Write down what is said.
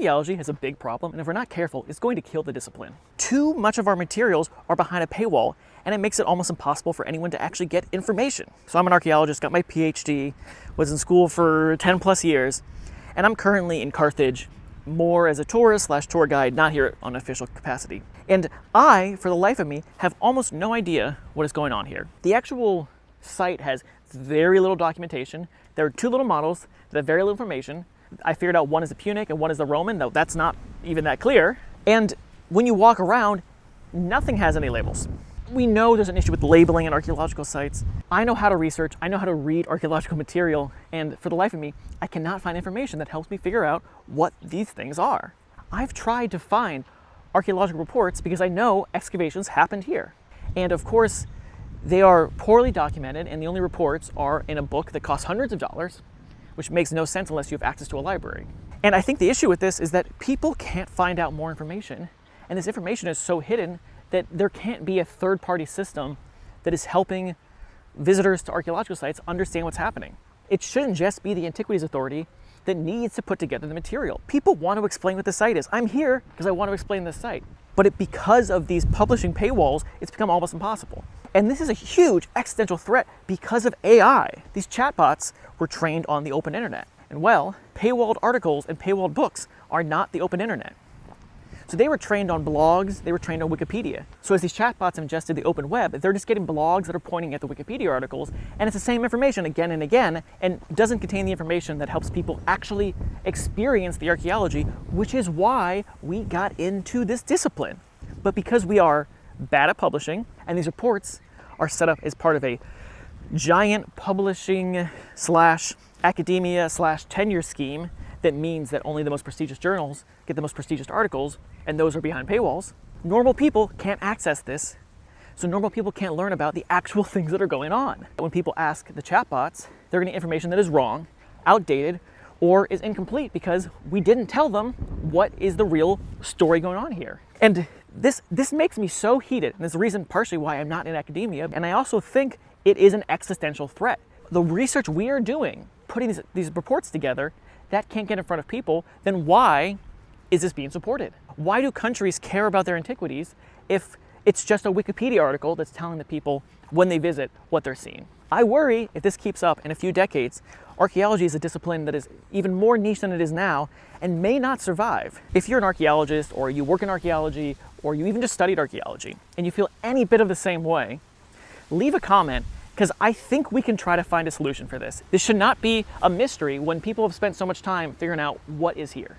Archaeology has a big problem, and if we're not careful, it's going to kill the discipline. Too much of our materials are behind a paywall, and it makes it almost impossible for anyone to actually get information. So I'm an archaeologist, got my PhD, was in school for 10 plus years, and I'm currently in Carthage more as a tourist / tour guide, not here on official capacity. And I, for the life of me, have almost no idea what is going on here. The actual site has very little documentation. There are two little models that have very little information. I figured out one is the Punic and one is the Roman, though that's not even that clear. And when you walk around, nothing has any labels. We know there's an issue with labeling at archaeological sites. I know how to research, I know how to read archaeological material, and for the life of me, I cannot find information that helps me figure out what these things are. I've tried to find archaeological reports because I know excavations happened here. And of course, they are poorly documented, and the only reports are in a book that costs hundreds of dollars, which makes no sense unless you have access to a library. And I think the issue with this is that people can't find out more information, and this information is so hidden that there can't be a third-party system that is helping visitors to archaeological sites understand what's happening. It shouldn't just be the Antiquities Authority that needs to put together the material. People want to explain what the site is. I'm here because I want to explain this site. But because of these publishing paywalls, it's become almost impossible. And this is a huge existential threat because of AI. These chatbots were trained on the open internet. And well, paywalled articles and paywalled books are not the open internet. So they were trained on blogs, they were trained on Wikipedia. So as these chatbots have ingested the open web, they're just getting blogs that are pointing at the Wikipedia articles, and it's the same information again and again, and doesn't contain the information that helps people actually experience the archaeology, which is why we got into this discipline. But because we are bad at publishing, and these reports are set up as part of a giant publishing / academia / tenure scheme that means that only the most prestigious journals get the most prestigious articles, and those are behind paywalls. Normal people can't access this, so normal people can't learn about the actual things that are going on. When people ask the chatbots, they're getting information that is wrong, outdated, or is incomplete because we didn't tell them what is the real story going on here. And this makes me so heated, and this is the reason partially why I'm not in academia, and I also think it is an existential threat. The research we are doing, putting these reports together, that can't get in front of people, then why is this being supported? Why do countries care about their antiquities if it's just a Wikipedia article that's telling the people when they visit what they're seeing? I worry if this keeps up in a few decades, archaeology is a discipline that is even more niche than it is now and may not survive. If you're an archaeologist, or you work in archaeology, or you even just studied archaeology, and you feel any bit of the same way, leave a comment, because I think we can try to find a solution for this. This should not be a mystery when people have spent so much time figuring out what is here.